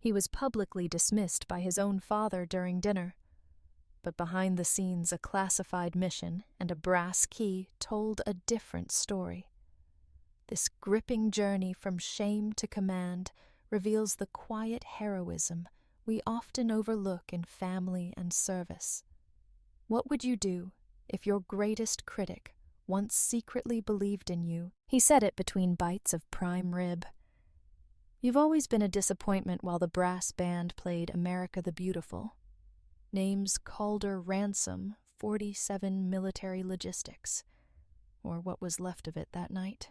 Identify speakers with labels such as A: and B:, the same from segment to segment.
A: He was publicly dismissed by his own father during dinner. But behind the scenes, a classified mission and a brass key told a different story. This gripping journey from shame to command reveals the quiet heroism we often overlook in family and service. What would you do if your greatest critic once secretly believed in you? He said it between bites of prime rib. You've always been a disappointment while the brass band played America the Beautiful. Names Calder Ransom, 47 Military Logistics, or what was left of it that night.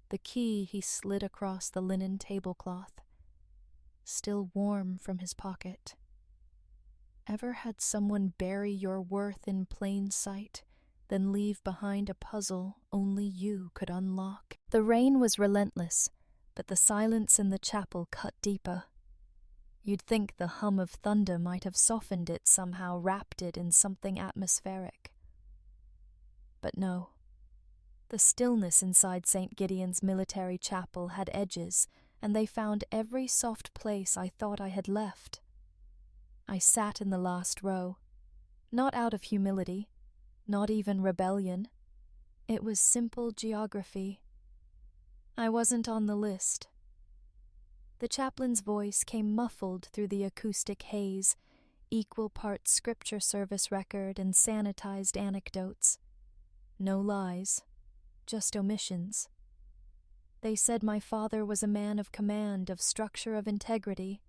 A: The key he slid across the linen tablecloth, still warm from his pocket. Ever had someone bury your worth in plain sight, then leave behind a puzzle only you could unlock? The rain was relentless, but the silence in the chapel cut deeper. You'd think the hum of thunder might have softened it somehow, wrapped it in something atmospheric. But no. The stillness inside St. Gideon's military chapel had edges, and they found every soft place I thought I had left. I sat in the last row, not out of humility, not even rebellion. It was simple geography. I wasn't on the list. The chaplain's voice came muffled through the acoustic haze, equal parts scripture service record and sanitized anecdotes. No lies, just omissions. They said my father was a man of command, of structure, of integrity.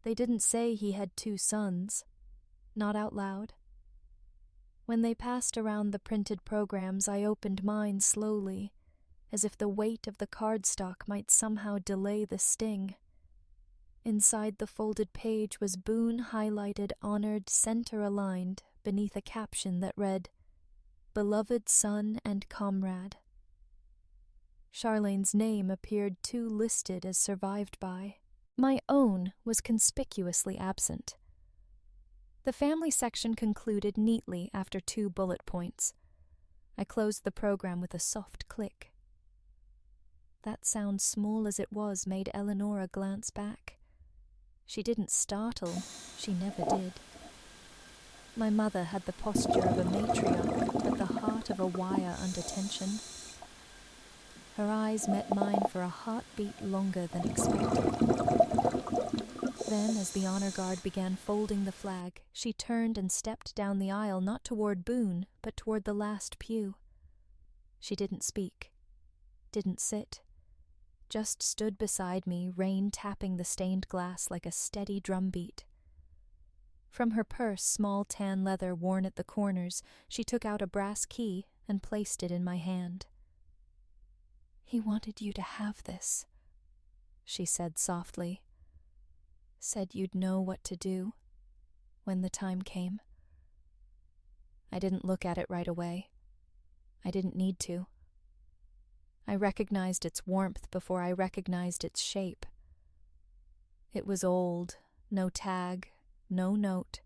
A: They didn't say he had 2 sons, not out loud. When they passed around the printed programs, I opened mine slowly, as if the weight of the cardstock might somehow delay the sting. Inside the folded page was Boone highlighted, honored, center-aligned, beneath a caption that read, "Beloved son and comrade." Charlene's name appeared too listed as survived by. My own was conspicuously absent. The family section concluded neatly after 2 bullet points. I closed the program with a soft click. That sound, small as it was, made Eleonora glance back. She didn't startle, she never did. My mother had the posture of a matriarch, but the heart of a wire under tension. Her eyes met mine for a heartbeat longer than expected. Then, as the honor guard began folding the flag, she turned and stepped down the aisle, not toward Boone, but toward the last pew. She didn't speak, didn't sit, just stood beside me, rain tapping the stained glass like a steady drumbeat. From her purse, small tan leather worn at the corners, she took out a brass key and placed it in my hand. "He wanted you to have this," she said softly. "Said you'd know what to do when the time came." I didn't look at it right away. I didn't need to. I recognized its warmth before I recognized its shape. It was old, no tag, no note,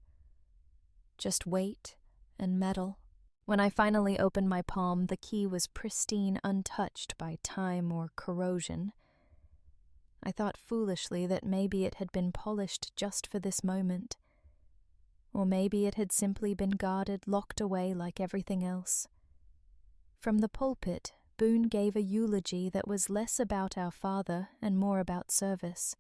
A: just weight and metal. When I finally opened my palm, the key was pristine, untouched by time or corrosion. I thought foolishly that maybe it had been polished just for this moment. Or maybe it had simply been guarded, locked away like everything else. From the pulpit, Boone gave a eulogy that was less about our father and more about service.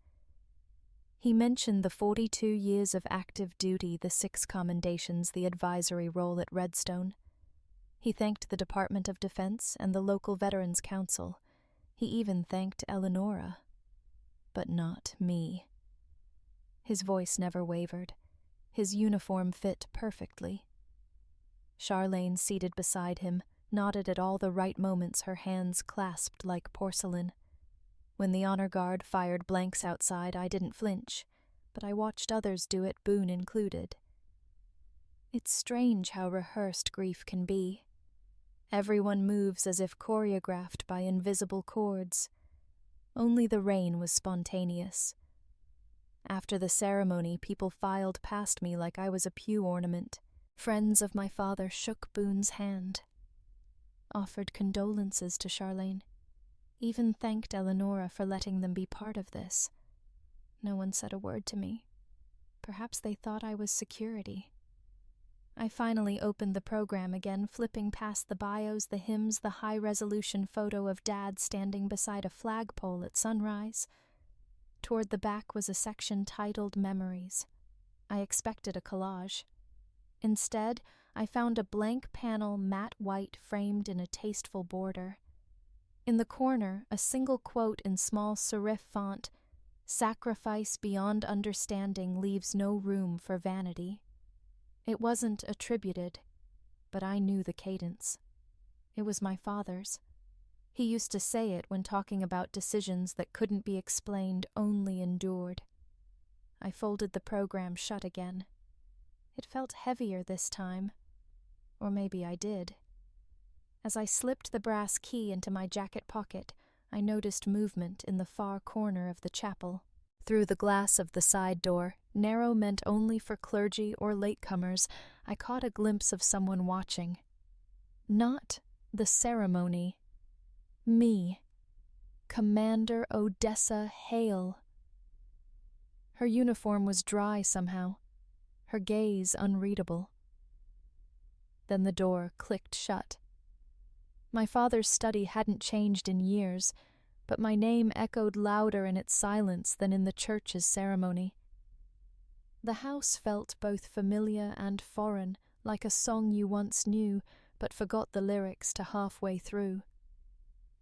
A: He mentioned the 42 years of active duty, the 6 commendations, the advisory role at Redstone. He thanked the Department of Defense and the local Veterans Council. He even thanked Eleonora. But not me. His voice never wavered. His uniform fit perfectly. Charlene, seated beside him, nodded at all the right moments, her hands clasped like porcelain. When the honor guard fired blanks outside, I didn't flinch, but I watched others do it, Boone included. It's strange how rehearsed grief can be. Everyone moves as if choreographed by invisible chords. Only the rain was spontaneous. After the ceremony, people filed past me like I was a pew ornament. Friends of my father shook Boone's hand, offered condolences to Charlene, even thanked Eleonora for letting them be part of this. No one said a word to me. Perhaps they thought I was security. I finally opened the program again, flipping past the bios, the hymns, the high-resolution photo of Dad standing beside a flagpole at sunrise. Toward the back was a section titled Memories. I expected a collage. Instead, I found a blank panel, matte white, framed in a tasteful border. In the corner, a single quote in small serif font: "Sacrifice beyond understanding leaves no room for vanity." It wasn't attributed, but I knew the cadence. It was my father's. He used to say it when talking about decisions that couldn't be explained, only endured. I folded the program shut again. It felt heavier this time. Or maybe I did. As I slipped the brass key into my jacket pocket, I noticed movement in the far corner of the chapel. Through the glass of the side door, narrow meant only for clergy or latecomers, I caught a glimpse of someone watching. Not the ceremony. Me. Commander Odessa Hale. Her uniform was dry somehow, her gaze unreadable. Then the door clicked shut. My father's study hadn't changed in years, but my name echoed louder in its silence than in the church's ceremony. The house felt both familiar and foreign, like a song you once knew, but forgot the lyrics to halfway through.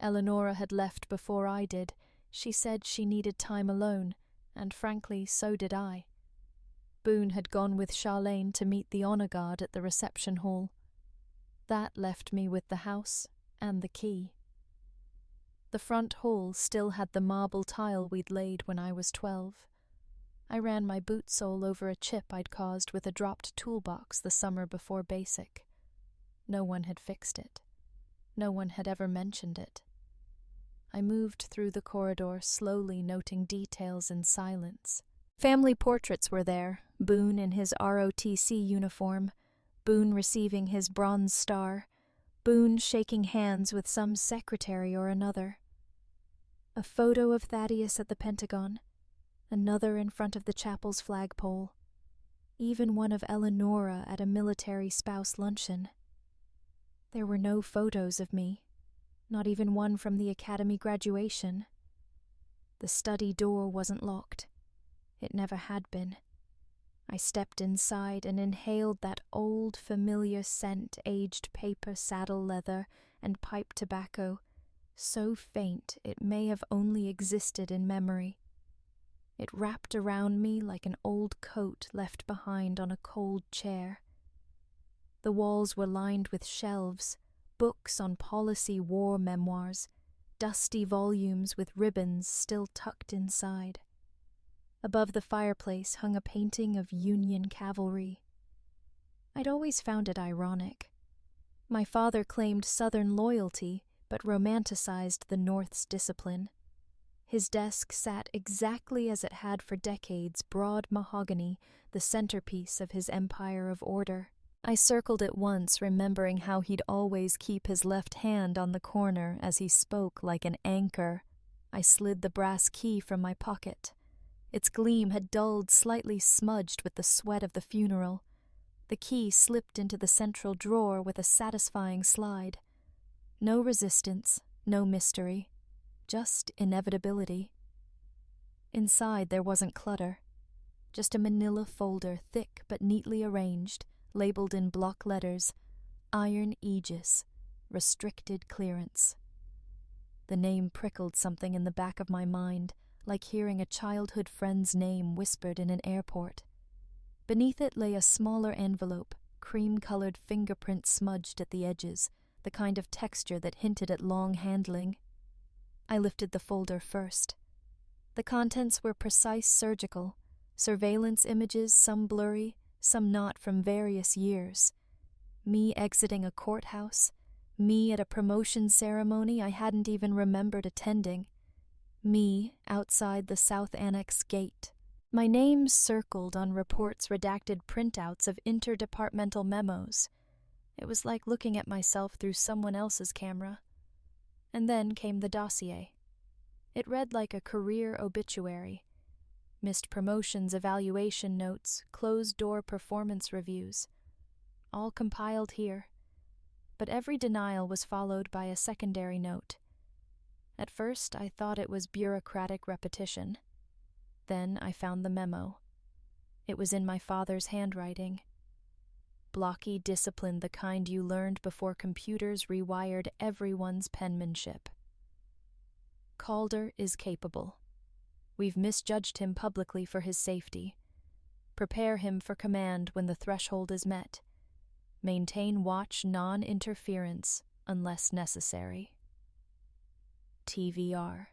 A: Eleonora had left before I did. She said she needed time alone, and frankly, so did I. Boone had gone with Charlene to meet the honor guard at the reception hall. That left me with the house and the key. The front hall still had the marble tile we'd laid when I was 12. I ran my boot sole over a chip I'd caused with a dropped toolbox the summer before basic. No one had fixed it. No one had ever mentioned it. I moved through the corridor, slowly noting details in silence. Family portraits were there, Boone in his ROTC uniform, Boone receiving his Bronze Star, Boone shaking hands with some secretary or another. A photo of Thaddeus at the Pentagon, another in front of the chapel's flagpole, even one of Eleonora at a military spouse luncheon. There were no photos of me, not even one from the academy graduation. The study door wasn't locked. It never had been. I stepped inside and inhaled that old, familiar scent, aged paper, saddle leather, and pipe tobacco, so faint it may have only existed in memory. It wrapped around me like an old coat left behind on a cold chair. The walls were lined with shelves, books on policy war memoirs, dusty volumes with ribbons still tucked inside. Above the fireplace hung a painting of Union cavalry. I'd always found it ironic. My father claimed Southern loyalty, but romanticized the North's discipline. His desk sat exactly as it had for decades, broad mahogany, the centerpiece of his empire of order. I circled it once, remembering how he'd always keep his left hand on the corner as he spoke like an anchor. I slid the brass key from my pocket. Its gleam had dulled, slightly smudged with the sweat of the funeral. The key slipped into the central drawer with a satisfying slide. No resistance, no mystery, just inevitability. Inside there wasn't clutter, just a manila folder, thick but neatly arranged, labeled in block letters, Iron Aegis, restricted clearance. The name prickled something in the back of my mind, like hearing a childhood friend's name whispered in an airport. Beneath it lay a smaller envelope, cream-colored fingerprint smudged at the edges, the kind of texture that hinted at long handling. I lifted the folder first. The contents were precise surgical, surveillance images, some blurry, some not, from various years. Me exiting a courthouse, me at a promotion ceremony I hadn't even remembered attending, me outside the South Annex gate. My name circled on reports redacted printouts of interdepartmental memos. It was like looking at myself through someone else's camera. And then came the dossier. It read like a career obituary. Missed promotions, evaluation notes, closed-door performance reviews. All compiled here. But every denial was followed by a secondary note. At first, I thought it was bureaucratic repetition. Then I found the memo. It was in my father's handwriting. Blocky discipline, the kind you learned before computers rewired everyone's penmanship. Calder is capable. We've misjudged him publicly for his safety. Prepare him for command when the threshold is met. Maintain watch non-interference unless necessary. TVR.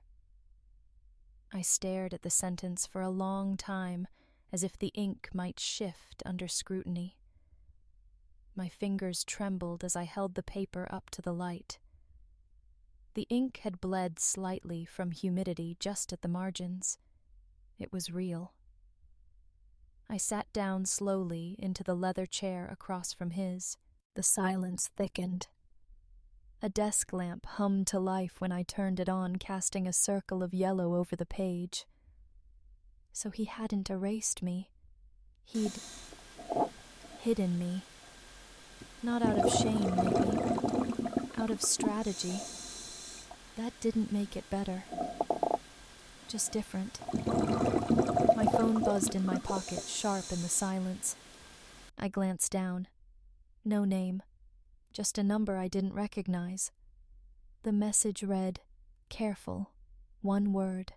A: I stared at the sentence for a long time, as if the ink might shift under scrutiny. My fingers trembled as I held the paper up to the light. The ink had bled slightly from humidity just at the margins. It was real. I sat down slowly into the leather chair across from his. The silence thickened. A desk lamp hummed to life when I turned it on, casting a circle of yellow over the page. So he hadn't erased me. He'd hidden me. Not out of shame, maybe. Out of strategy. That didn't make it better. Just different. My phone buzzed in my pocket, sharp in the silence. I glanced down. No name. Just a number I didn't recognize. The message read, "Careful." One word.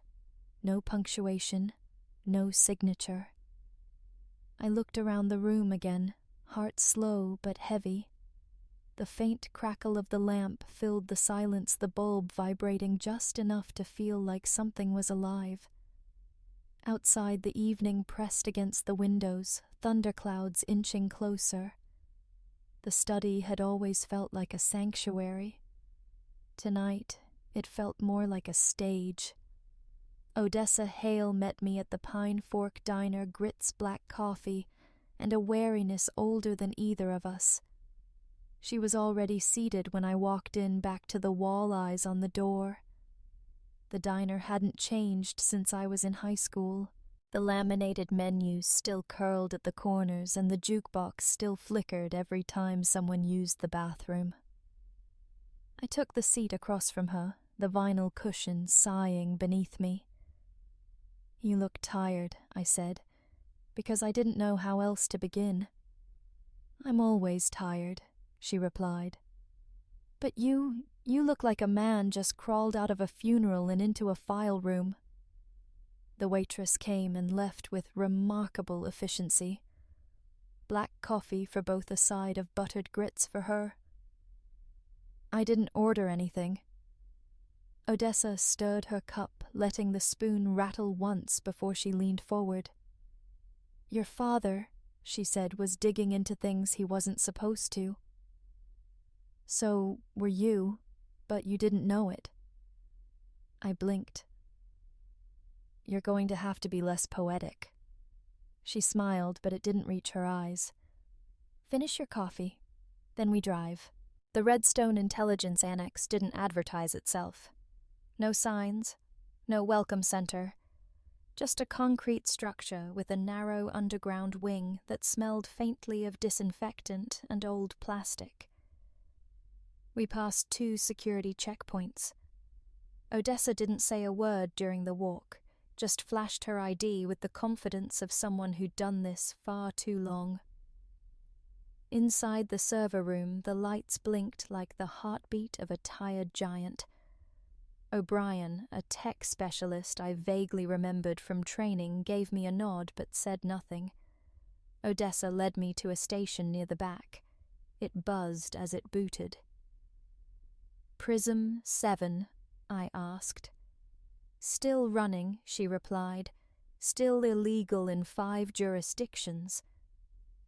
A: No punctuation. No signature. I looked around the room again, heart slow but heavy. The faint crackle of the lamp filled the silence, the bulb vibrating just enough to feel like something was alive. Outside, the evening pressed against the windows, thunderclouds inching closer. The study had always felt like a sanctuary. Tonight, it felt more like a stage. Odessa Hale met me at the Pine Fork Diner, grits black coffee, and a wariness older than either of us. She was already seated when I walked in, back to the walleyes on the door. The diner hadn't changed since I was in high school. The laminated menus still curled at the corners, and the jukebox still flickered every time someone used the bathroom. I took the seat across from her, the vinyl cushions sighing beneath me. "You look tired," I said, because I didn't know how else to begin. "I'm always tired," she replied. "But you look like a man just crawled out of a funeral and into a file room." The waitress came and left with remarkable efficiency. Black coffee for both, a side of buttered grits for her. I didn't order anything. Odessa stirred her cup, letting the spoon rattle once before she leaned forward. "Your father," she said, "was digging into things he wasn't supposed to. So were you, but you didn't know it." I blinked. "You're going to have to be less poetic." She smiled, but it didn't reach her eyes. "Finish your coffee. Then we drive." The Redstone Intelligence Annex didn't advertise itself. No signs, no welcome center. Just a concrete structure with a narrow underground wing that smelled faintly of disinfectant and old plastic. We passed 2 security checkpoints. Odessa didn't say a word during the walk, just flashed her ID with the confidence of someone who'd done this far too long. Inside the server room, the lights blinked like the heartbeat of a tired giant. O'Brien, a tech specialist I vaguely remembered from training, gave me a nod but said nothing. Odessa led me to a station near the back. It buzzed as it booted. "Prism 7, I asked. "Still running," she replied. "Still illegal in 5 jurisdictions.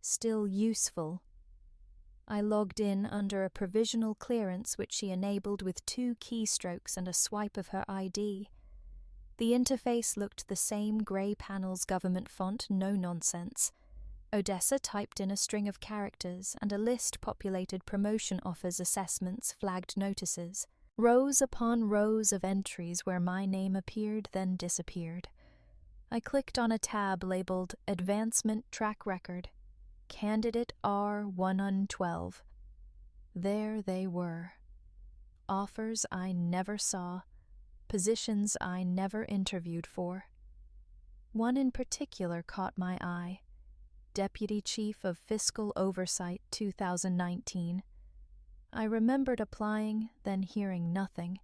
A: Still useful." I logged in under a provisional clearance which she enabled with 2 keystrokes and a swipe of her ID. The interface looked the same grey panels government font, no nonsense. Odessa typed in a string of characters, and a list populated promotion offers, assessments, flagged notices. Rows upon rows of entries where my name appeared then disappeared. I clicked on a tab labeled Advancement Track Record, Candidate R112. There they were. Offers I never saw, positions I never interviewed for. One in particular caught my eye, Deputy Chief of Fiscal Oversight 2019. I remembered applying, then hearing nothing.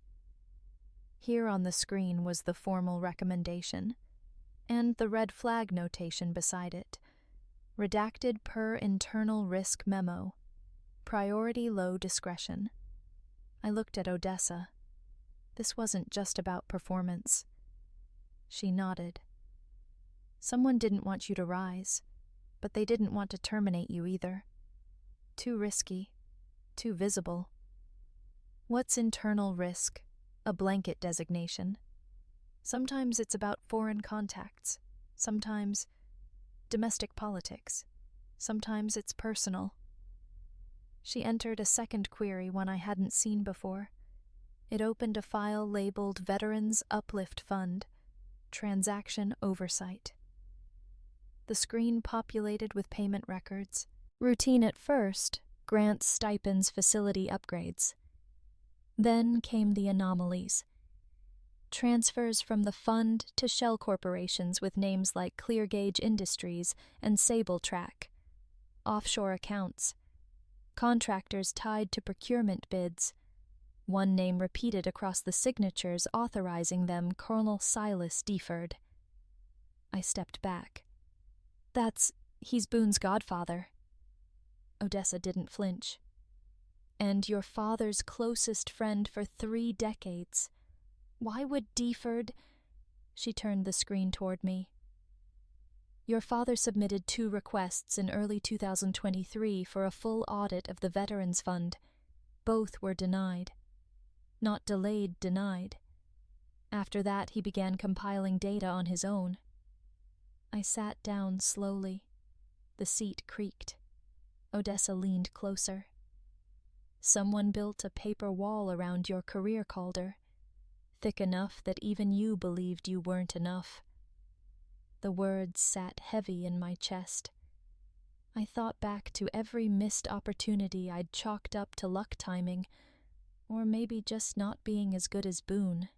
A: Here on the screen was the formal recommendation, and the red flag notation beside it, redacted per internal risk memo, priority low discretion. I looked at Odessa. This wasn't just about performance. She nodded. Someone didn't want you to rise, but they didn't want to terminate you either. Too risky, too visible. What's internal risk? A blanket designation. Sometimes it's about foreign contacts, sometimes domestic politics, sometimes it's personal. She entered a second query, one I hadn't seen before. It opened a file labeled Veterans Uplift Fund, Transaction Oversight. The screen populated with payment records. Routine at first, grants, stipends, facility upgrades. Then came the anomalies. Transfers from the fund to shell corporations with names like Cleargauge Industries and Sable Track. Offshore accounts. Contractors tied to procurement bids. One name repeated across the signatures authorizing them, Colonel Silas Deford. I stepped back. He's Boone's godfather. Odessa didn't flinch. And your father's closest friend for 3 decades. Why would Deford... She turned the screen toward me. Your father submitted 2 requests in early 2023 for a full audit of the Veterans Fund. Both were denied. Not delayed, denied. After that, he began compiling data on his own. I sat down slowly. The seat creaked. Odessa leaned closer. Someone built a paper wall around your career, Calder, thick enough that even you believed you weren't enough. The words sat heavy in my chest. I thought back to every missed opportunity I'd chalked up to luck timing, or maybe just not being as good as Boone.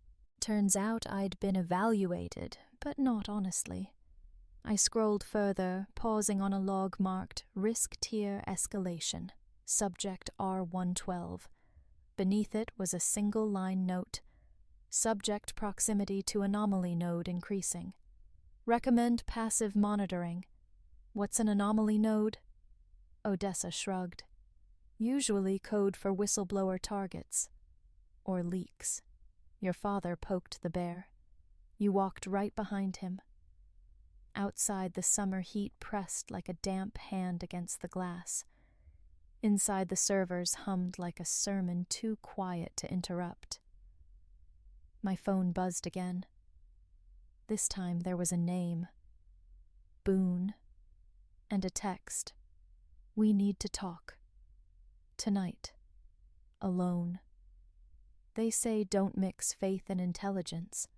A: Turns out I'd been evaluated, but not honestly. I scrolled further, pausing on a log marked Risk Tier Escalation, Subject R112. Beneath it was a single-line note. Subject proximity to anomaly node increasing. Recommend passive monitoring. What's an anomaly node? Odessa shrugged. Usually code for whistleblower targets. Or leaks. Your father poked the bear. You walked right behind him. Outside, the summer heat pressed like a damp hand against the glass. Inside, the servers hummed like a sermon too quiet to interrupt. My phone buzzed again. This time there was a name. Boone. And a text. We need to talk. Tonight. Alone. They say don't mix faith and intelligence.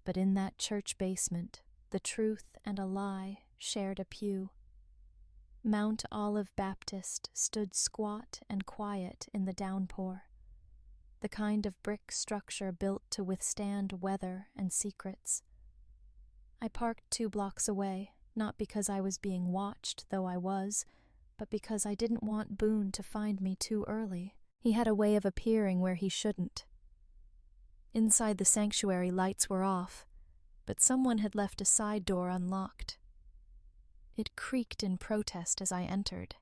A: But in that church basement, the truth and a lie shared a pew. Mount Olive Baptist stood squat and quiet in the downpour, the kind of brick structure built to withstand weather and secrets. I parked 2 blocks away, not because I was being watched, though I was, but because I didn't want Boone to find me too early. He had a way of appearing where he shouldn't. Inside the sanctuary, lights were off, but someone had left a side door unlocked. It creaked in protest as I entered.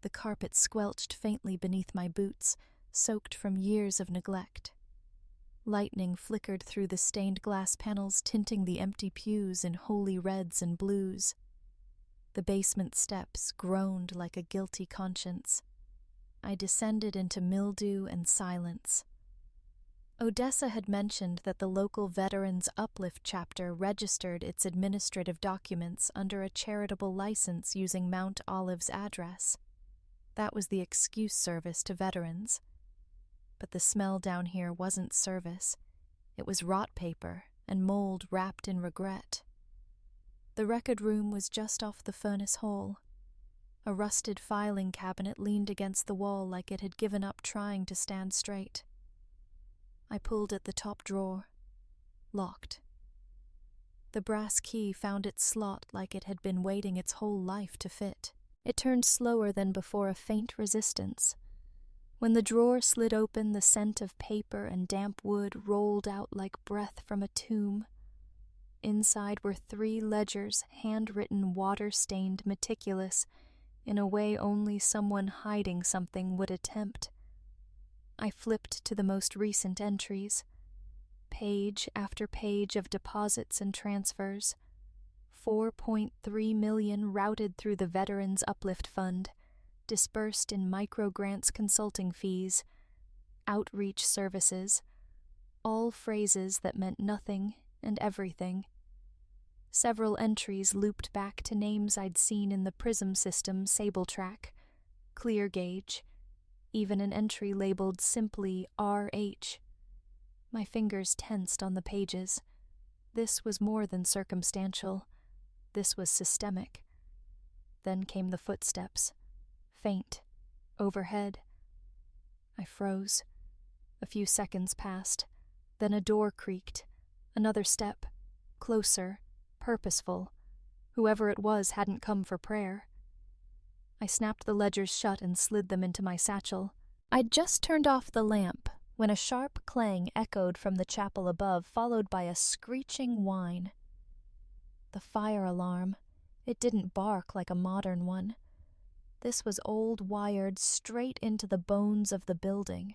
A: The carpet squelched faintly beneath my boots, soaked from years of neglect. Lightning flickered through the stained glass panels, tinting the empty pews in holy reds and blues. The basement steps groaned like a guilty conscience. I descended into mildew and silence. Odessa had mentioned that the local Veterans Uplift chapter registered its administrative documents under a charitable license using Mount Olive's address. That was the excuse service to veterans. But the smell down here wasn't service. It was rot paper and mold wrapped in regret. The record room was just off the furnace hall. A rusted filing cabinet leaned against the wall like it had given up trying to stand straight. I pulled at the top drawer. Locked. The brass key found its slot like it had been waiting its whole life to fit. It turned slower than before a faint resistance. When the drawer slid open, the scent of paper and damp wood rolled out like breath from a tomb. Inside were 3 ledgers, handwritten, water-stained, meticulous, in a way only someone hiding something would attempt. I flipped to the most recent entries. Page after page of deposits and transfers. 4.3 million routed through the Veterans Uplift Fund, dispersed in micro-grants, consulting fees, outreach services, all phrases that meant nothing and everything. Several entries looped back to names I'd seen in the Prism System Sable Track, Clear Gauge, even an entry labeled simply RH. My fingers tensed on the pages. This was more than circumstantial. This was systemic. Then came the footsteps. Faint. Overhead. I froze. A few seconds passed. Then a door creaked. Another step. Closer. Purposeful. Whoever it was hadn't come for prayer. I snapped the ledgers shut and slid them into my satchel. I'd just turned off the lamp when a sharp clang echoed from the chapel above, followed by a screeching whine. The fire alarm. It didn't bark like a modern one. This was old, wired straight into the bones of the building.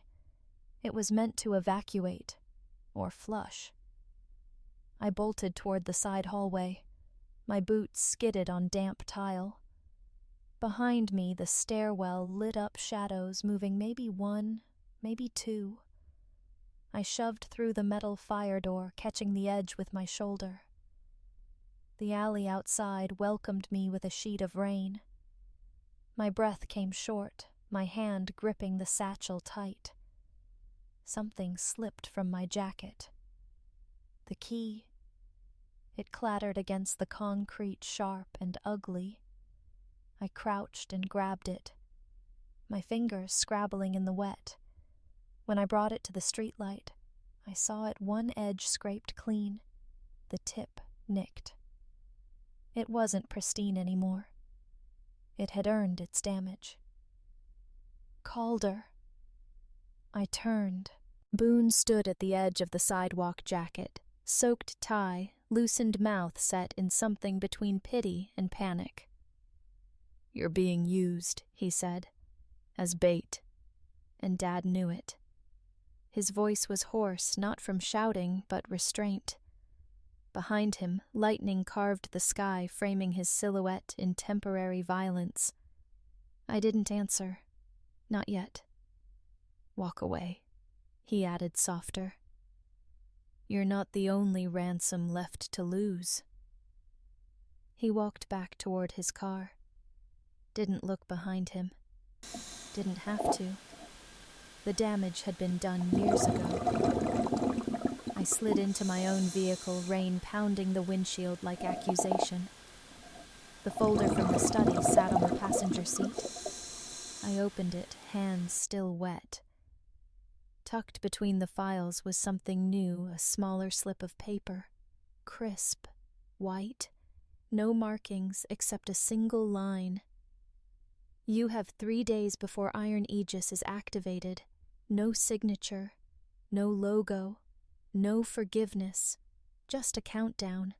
A: It was meant to evacuate, or flush. I bolted toward the side hallway. My boots skidded on damp tile. Behind me, the stairwell lit up shadows moving maybe 1, maybe 2. I shoved through the metal fire door, catching the edge with my shoulder. The alley outside welcomed me with a sheet of rain. My breath came short, my hand gripping the satchel tight. Something slipped from my jacket. The key. It clattered against the concrete, sharp and ugly. I crouched and grabbed it, my fingers scrabbling in the wet. When I brought it to the streetlight, I saw it one edge scraped clean, the tip nicked. It wasn't pristine anymore. It had earned its damage. Calder. I turned. Boone stood at the edge of the sidewalk jacket, soaked tie, loosened mouth set in something between pity and panic. "You're being used," he said, "as bait." And Dad knew it. His voice was hoarse, not from shouting, but restraint. Behind him, lightning carved the sky, framing his silhouette in temporary violence. I didn't answer. Not yet. "Walk away," he added softer. "You're not the only ransom left to lose." He walked back toward his car. Didn't look behind him. Didn't have to. The damage had been done years ago. I slid into my own vehicle, rain pounding the windshield like accusation. The folder from the study sat on the passenger seat. I opened it, hands still wet. Tucked between the files was something new, a smaller slip of paper. Crisp, white, no markings except a single line. "You have 3 days before Iron Aegis is activated. No signature, no logo, no forgiveness, just a countdown.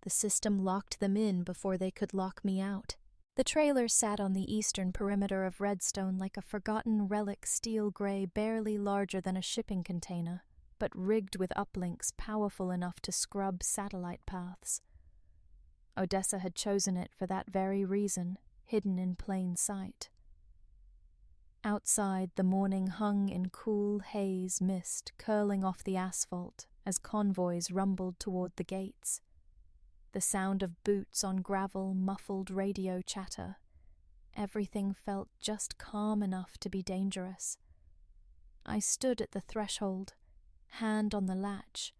A: The system locked them in before they could lock me out." The trailer sat on the eastern perimeter of Redstone like a forgotten relic, steel gray, barely larger than a shipping container, but rigged with uplinks powerful enough to scrub satellite paths. Odessa had chosen it for that very reason, hidden in plain sight. Outside, the morning hung in cool haze mist curling off the asphalt as convoys rumbled toward the gates. The sound of boots on gravel muffled radio chatter. Everything felt just calm enough to be dangerous. I stood at the threshold, hand on the latch,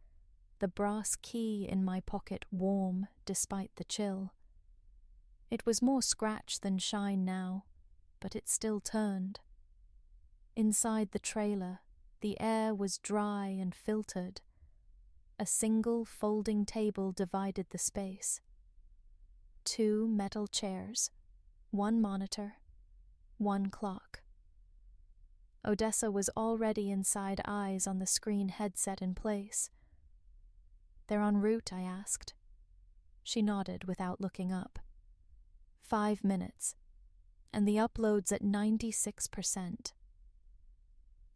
A: the the brass key in my pocket warm despite the chill. It was more scratch than shine now, but it still turned. Inside the trailer, the air was dry and filtered. A single folding table divided the space. 2 metal chairs, 1 monitor, 1 clock. Odessa was already inside, eyes on the screen headset in place. "They're en route?" I asked. She nodded without looking up. 5 minutes, and the upload's at 96%.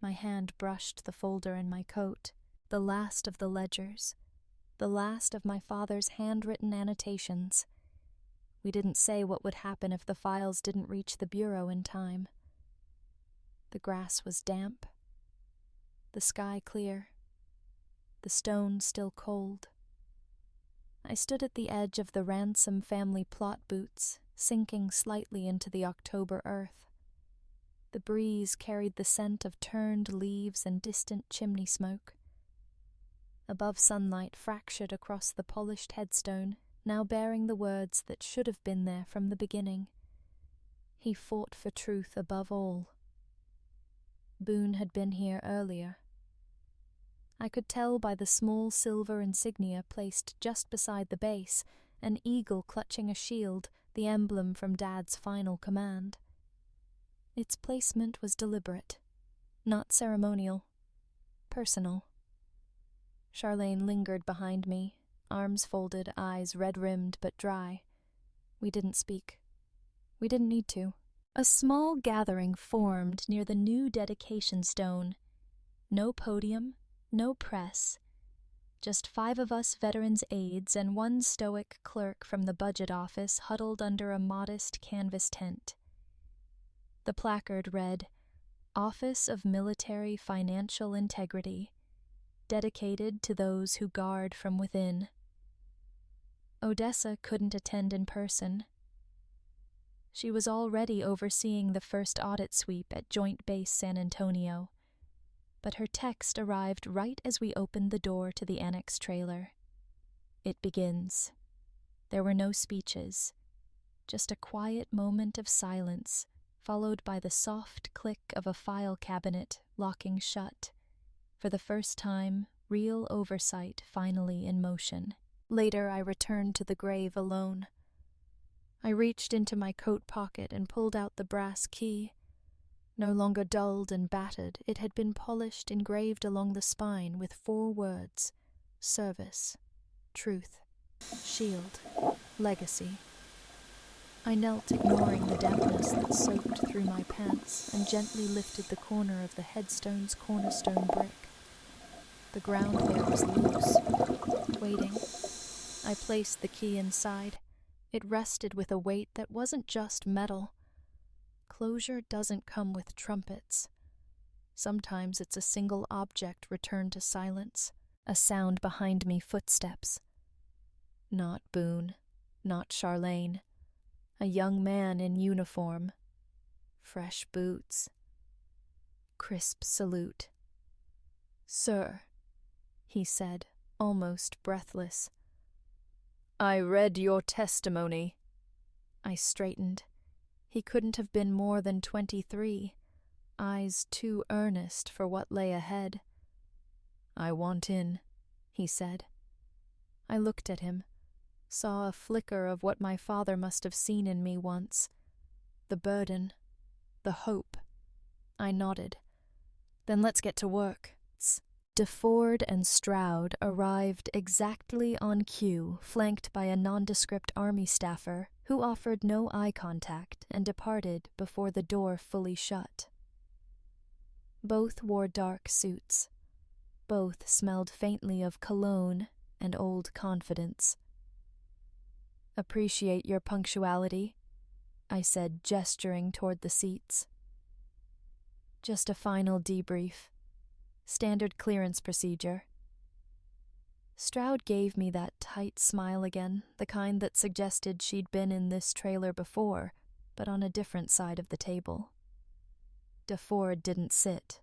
A: My hand brushed the folder in my coat, the last of the ledgers, the last of my father's handwritten annotations. We didn't say what would happen if the files didn't reach the bureau in time. The grass was damp, the sky clear, the stone still cold. I stood at the edge of the Ransom family plot boots, sinking slightly into the October earth. The breeze carried the scent of turned leaves and distant chimney smoke. Above, sunlight fractured across the polished headstone, now bearing the words that should have been there from the beginning. He fought for truth above all. Boone had been here earlier. I could tell by the small silver insignia placed just beside the base, an eagle clutching a shield, the emblem from Dad's final command. Its placement was deliberate, not ceremonial, personal. Charlene lingered behind me, arms folded, eyes red-rimmed but dry. We didn't speak. We didn't need to. A small gathering formed near the new dedication stone. No podium, no press. Just 5 of us veterans' aides and 1 stoic clerk from the budget office huddled under a modest canvas tent. The placard read, "Office of Military Financial Integrity, dedicated to those who guard from within." Odessa couldn't attend in person. She was already overseeing the first audit sweep at Joint Base San Antonio, but her text arrived right as we opened the door to the annex trailer. It begins. There were no speeches, just a quiet moment of silence, followed by the soft click of a file cabinet locking shut. For the first time, real oversight finally in motion. Later, I returned to the grave alone. I reached into my coat pocket and pulled out the brass key. No longer dulled and battered, it had been polished, engraved along the spine with 4 words: service, truth, shield, legacy. I knelt, ignoring the dampness that soaked through my pants, and gently lifted the corner of the headstone's cornerstone brick. The ground there was loose, waiting. I placed the key inside. It rested with a weight that wasn't just metal. Closure doesn't come with trumpets. Sometimes it's a single object returned to silence, a sound behind me, footsteps. Not Boone, not Charlene. A young man in uniform. Fresh boots. Crisp salute. "Sir," he said, almost breathless. "I read your testimony." I straightened. He couldn't have been more than 23, eyes too earnest for what lay ahead. "I want in," he said. I looked at him, saw a flicker of what my father must have seen in me once. The burden, the hope. I nodded. "Then let's get to work." DeFord and Stroud arrived exactly on cue, flanked by a nondescript army staffer who offered no eye contact and departed before the door fully shut. Both wore dark suits. Both smelled faintly of cologne and old confidence. "Appreciate your punctuality," I said, gesturing toward the seats. "Just a final debrief. Standard clearance procedure." Stroud gave me that tight smile again, the kind that suggested she'd been in this trailer before, but on a different side of the table. DeFord didn't sit.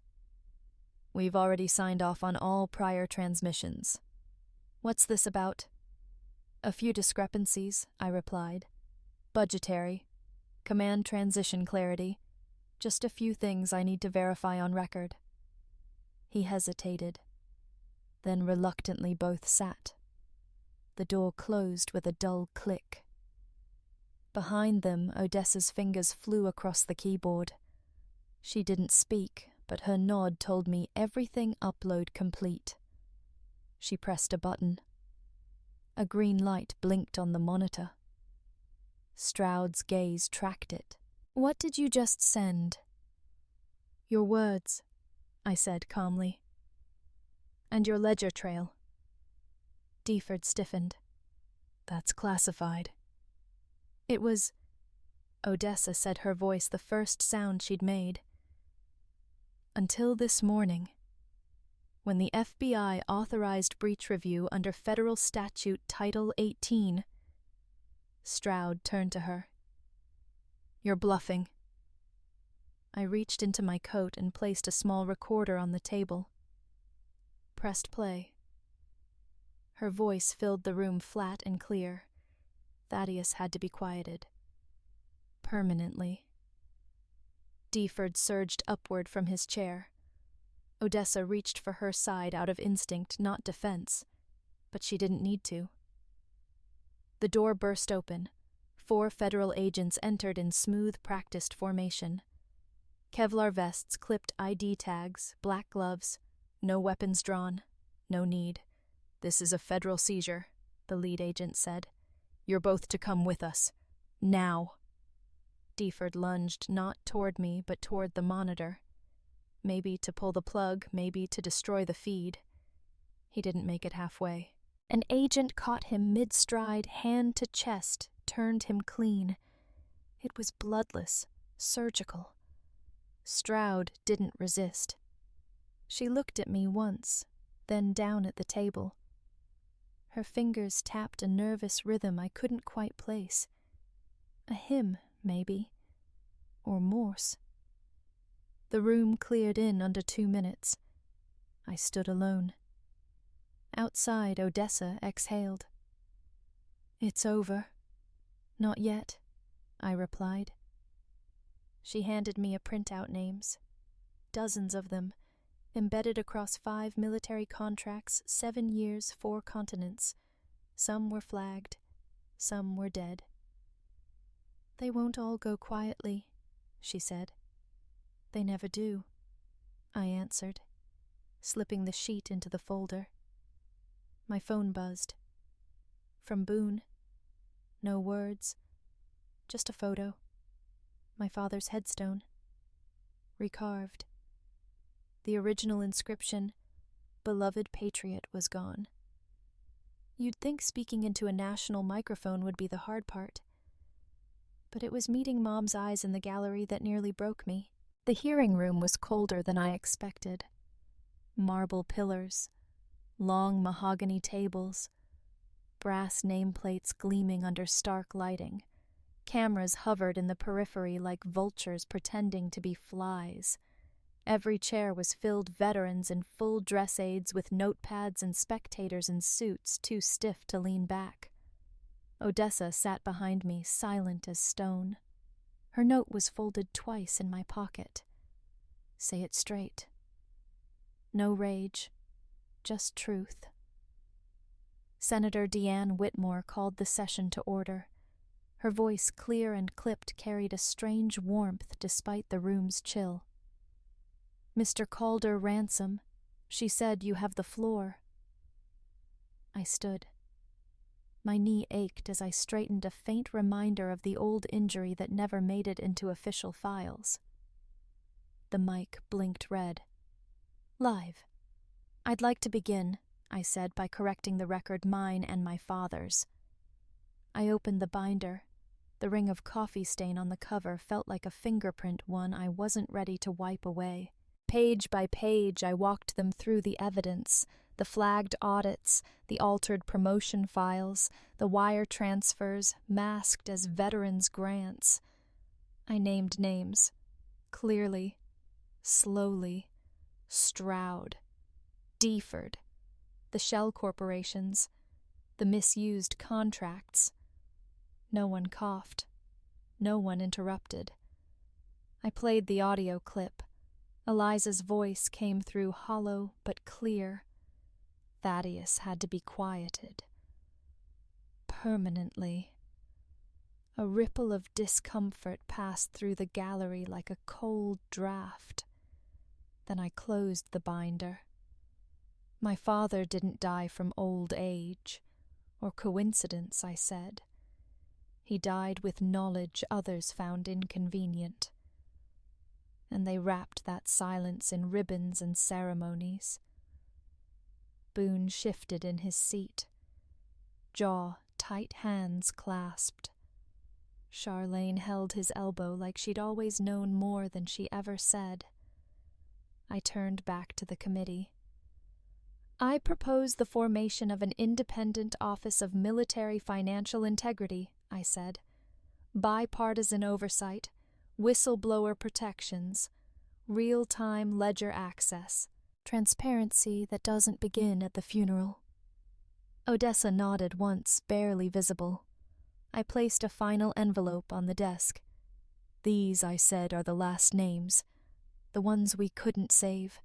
A: "We've already signed off on all prior transmissions." What's this about? A few discrepancies, I replied. Budgetary. Command transition clarity. Just a few things I need to verify on record. He hesitated. Then reluctantly both sat. The door closed with a dull click. Behind them, Odessa's fingers flew across the keyboard. She didn't speak, but her nod told me everything upload complete. She pressed a button. A green light blinked on the monitor. Stroud's gaze tracked it. What did you just send? Your words, I said calmly. And your ledger trail. Deford stiffened. That's classified. It was... Odessa said, her voice the first sound she'd made. Until this morning, when the FBI authorized breach review under Federal Statute Title 18. Stroud turned to her. You're bluffing. I reached into my coat and placed a small recorder on the table. Pressed play. Her voice filled the room flat and clear. Thaddeus had to be quieted. Permanently. Deford surged upward from his chair. Odessa reached for her side out of instinct, not defense, but she didn't need to. The door burst open. 4 federal agents entered in smooth, practiced formation. Kevlar vests, clipped ID tags, black gloves, no weapons drawn, no need. This is a federal seizure, the lead agent said. You're both to come with us. Now. Deford lunged not toward me, but toward the monitor. Maybe to pull the plug, maybe to destroy the feed. He didn't make it halfway. An agent caught him mid-stride, hand to chest, turned him clean. It was bloodless, surgical. Stroud didn't resist. She looked at me once, then down at the table. Her fingers tapped a nervous rhythm I couldn't quite place. A hymn, maybe, or Morse. The room cleared in under 2 minutes. I stood alone. Outside, Odessa exhaled. It's over. Not yet, I replied. She handed me a printout names. Dozens of them, embedded across 5 military contracts, 7 years, 4 continents. Some were flagged, some were dead. They won't all go quietly, she said. They never do, I answered, slipping the sheet into the folder. My phone buzzed. From Boone. No words, just a photo. My father's headstone. Recarved. The original inscription, Beloved Patriot, was gone. You'd think speaking into a national microphone would be the hard part. But it was meeting Mom's eyes in the gallery that nearly broke me. The hearing room was colder than I expected. Marble pillars, long mahogany tables, brass nameplates gleaming under stark lighting. Cameras hovered in the periphery like vultures pretending to be flies. Every chair was filled veterans in full dress aids with notepads and spectators in suits too stiff to lean back. Odessa sat behind me, silent as stone. Her note was folded twice in my pocket. Say it straight. No rage, just truth. Senator Deanne Whitmore called the session to order. Her voice, clear and clipped, carried a strange warmth despite the room's chill. Mr. Calder Ransom, she said, you have the floor. I stood. My knee ached as I straightened, a faint reminder of the old injury that never made it into official files. The mic blinked red. Live. I'd like to begin, I said, by correcting the record, mine and my father's. I opened the binder. The ring of coffee stain on the cover felt like a fingerprint, one I wasn't ready to wipe away. Page by page, I walked them through the evidence, the flagged audits, the altered promotion files, the wire transfers, masked as veterans' grants. I named names. Clearly. Slowly. Stroud. Deford. The shell corporations. the misused contracts. No one coughed. No one interrupted. I played the audio clip. Eliza's voice came through hollow but clear. Thaddeus had to be quieted. Permanently. A ripple of discomfort passed through the gallery like a cold draft. Then I closed the binder. My father didn't die from old age, or coincidence, I said. He died with knowledge others found inconvenient. And they wrapped that silence in ribbons and ceremonies. Boone shifted in his seat, jaw, tight hands clasped. Charlene held his elbow like she'd always known more than she ever said. I turned back to the committee. I propose the formation of an independent Office of Military Financial Integrity, I said. Bipartisan oversight, whistleblower protections, real-time ledger access, transparency that doesn't begin at the funeral. Odessa nodded once, barely visible. I placed a final envelope on the desk. These, I said, are the last names. The ones we couldn't save.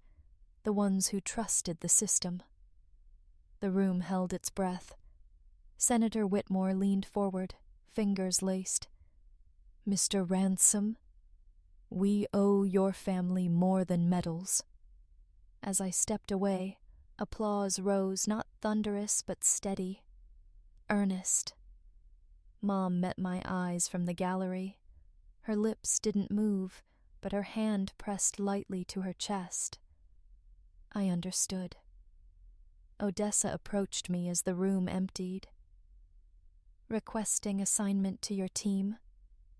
A: The ones who trusted the system. The room held its breath. Senator Whitmore leaned forward, fingers laced. Mr. Ransom, we owe your family more than medals. As I stepped away, applause rose, not thunderous but steady, earnest. Mom met my eyes from the gallery. Her lips didn't move, but her hand pressed lightly to her chest. I understood. Odessa approached me as the room emptied. Requesting assignment to your team,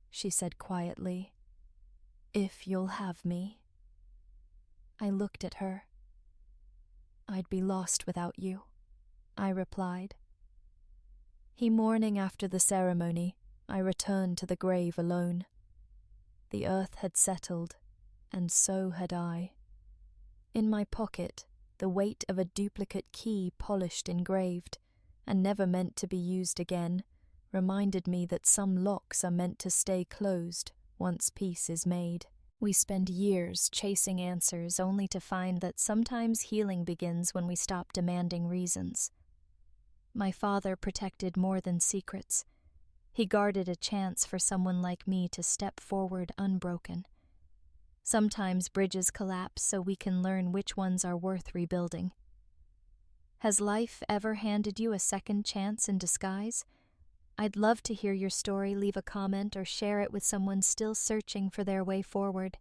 A: she said quietly. If you'll have me. I looked at her. I'd be lost without you, I replied. He morning after the ceremony, I returned to the grave alone. The earth had settled, and so had I. In my pocket, the weight of a duplicate key polished engraved, and never meant to be used again, reminded me that some locks are meant to stay closed once peace is made. We spend years chasing answers only to find that sometimes healing begins when we stop demanding reasons. My father protected more than secrets. He guarded a chance for someone like me to step forward unbroken. Sometimes bridges collapse so we can learn which ones are worth rebuilding. Has life ever handed you a second chance in disguise? I'd love to hear your story. Leave a comment or share it with someone still searching for their way forward.